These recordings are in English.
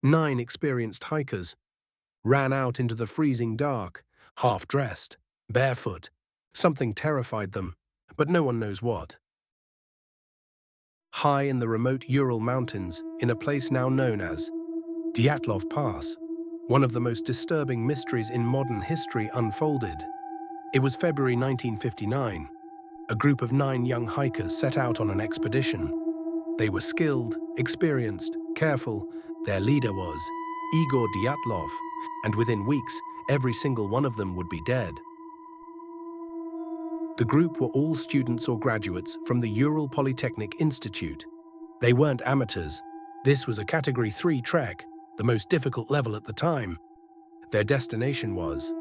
9 experienced hikers ran out into the freezing dark, half-dressed, barefoot. Something terrified them, but no one knows what. High in the remote Ural Mountains, in a place now known as Dyatlov Pass, one of the most disturbing mysteries in modern history unfolded. It was February 1959. A group of 9 young hikers set out on an expedition. They were skilled, experienced, careful. Their leader was Igor Dyatlov, and within weeks, every single one of them would be dead. The group were all students or graduates from the Ural Polytechnic Institute. They weren't amateurs. This was a Category 3 trek, the most difficult level at the time. Their destination was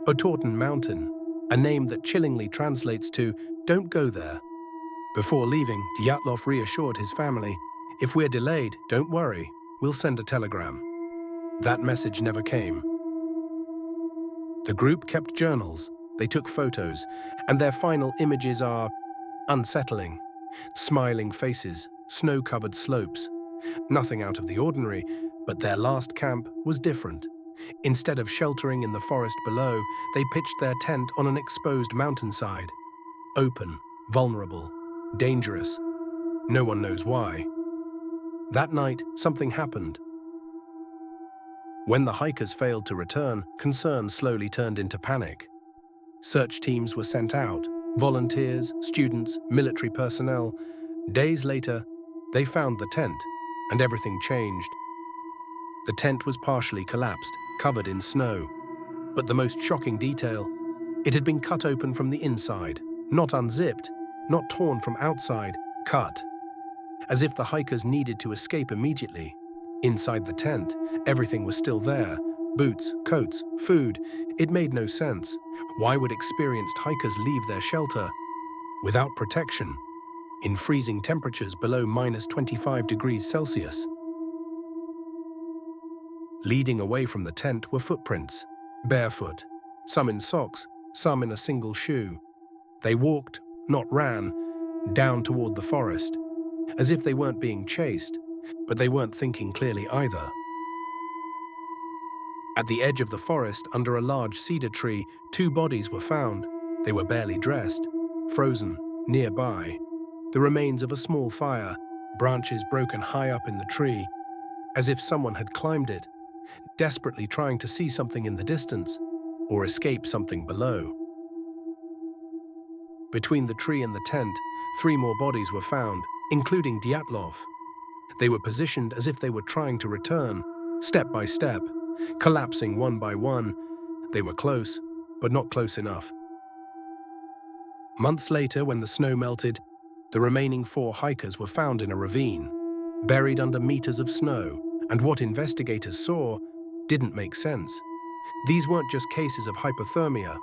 Ural Mountain, a name that chillingly translates to "don't go there." Before leaving, Dyatlov reassured his family, "If we're delayed, don't worry, we'll send a telegram." That message never came. The group kept journals, they took photos, and their final images are unsettling. Smiling faces, snow-covered slopes. Nothing out of the ordinary, but their last camp was different. Instead of sheltering in the forest below, they pitched their tent on an exposed mountainside. Open, vulnerable, dangerous. No one knows why. That night, something happened. When the hikers failed to return, concern slowly turned into panic. Search teams were sent out, volunteers, students, military personnel. Days later, they found the tent, and everything changed. The tent was partially collapsed, covered in snow. But the most shocking detail, it had been cut open from the inside, not unzipped, not torn from outside, cut. As if the hikers needed to escape immediately. Inside the tent, everything was still there. Boots, coats, food. It made no sense. Why would experienced hikers leave their shelter without protection, in freezing temperatures below -25 degrees Celsius? Leading away from the tent were footprints, barefoot, some in socks, some in a single shoe. They walked, not ran, down toward the forest, as if they weren't being chased, but they weren't thinking clearly either. At the edge of the forest, under a large cedar tree, 2 bodies were found. They were barely dressed, frozen, nearby. The remains of a small fire, branches broken high up in the tree, as if someone had climbed it, desperately trying to see something in the distance or escape something below. Between the tree and the tent, 3 more bodies were found, including Dyatlov. They were positioned as if they were trying to return, step by step, collapsing one by one. They were close, but not close enough. Months later, when the snow melted, the remaining 4 hikers were found in a ravine, buried under meters of snow, and what investigators saw didn't make sense. These weren't just cases of hypothermia.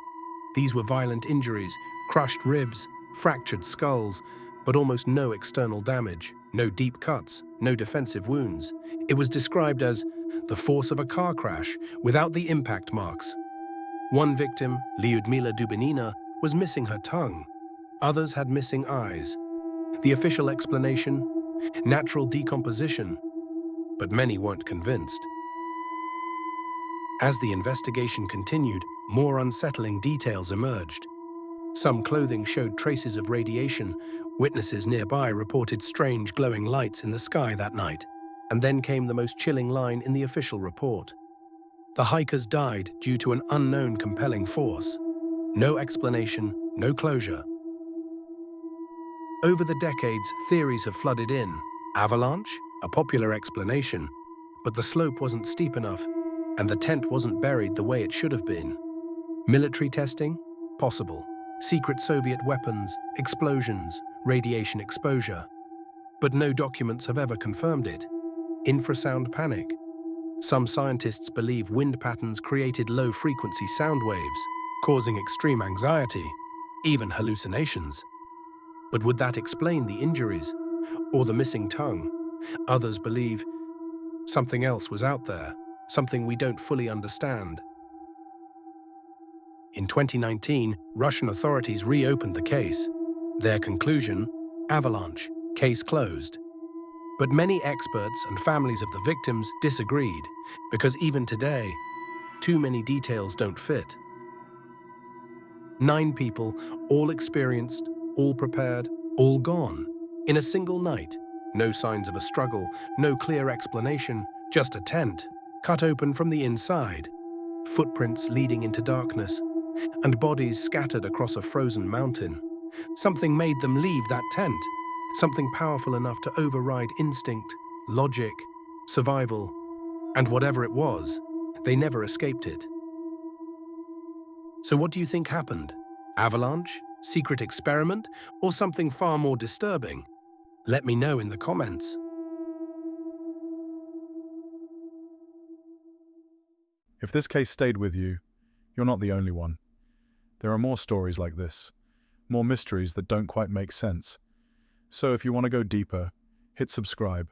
These were violent injuries, crushed ribs, fractured skulls, but almost no external damage, no deep cuts, no defensive wounds. It was described as the force of a car crash without the impact marks. One victim, Lyudmila Dubinina, was missing her tongue. Others had missing eyes. The official explanation? Natural decomposition. But many weren't convinced. As the investigation continued, more unsettling details emerged. Some clothing showed traces of radiation. Witnesses nearby reported strange glowing lights in the sky that night. And then came the most chilling line in the official report. The hikers died due to an unknown compelling force. No explanation, no closure. Over the decades, theories have flooded in. Avalanche? A popular explanation. But the slope wasn't steep enough, and the tent wasn't buried the way it should have been. Military testing? Possible. Secret Soviet weapons, explosions, radiation exposure. But no documents have ever confirmed it. Infrasound panic. Some scientists believe wind patterns created low-frequency sound waves, causing extreme anxiety, even hallucinations. But would that explain the injuries or the missing tongue? Others believe something else was out there, something we don't fully understand. In 2019, Russian authorities reopened the case. Their conclusion: avalanche, case closed. But many experts and families of the victims disagreed, because even today, too many details don't fit. 9 people, all experienced, all prepared, all gone, in a single night. No signs of a struggle, no clear explanation, just a tent, cut open from the inside, footprints leading into darkness, and bodies scattered across a frozen mountain. Something made them leave that tent, something powerful enough to override instinct, logic, survival, and whatever it was, they never escaped it. So what do you think happened? Avalanche? Secret experiment? Or something far more disturbing? Let me know in the comments. If this case stayed with you, you're not the only one. There are more stories like this, more mysteries that don't quite make sense. So if you want to go deeper, hit subscribe,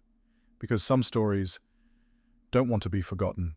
because some stories don't want to be forgotten.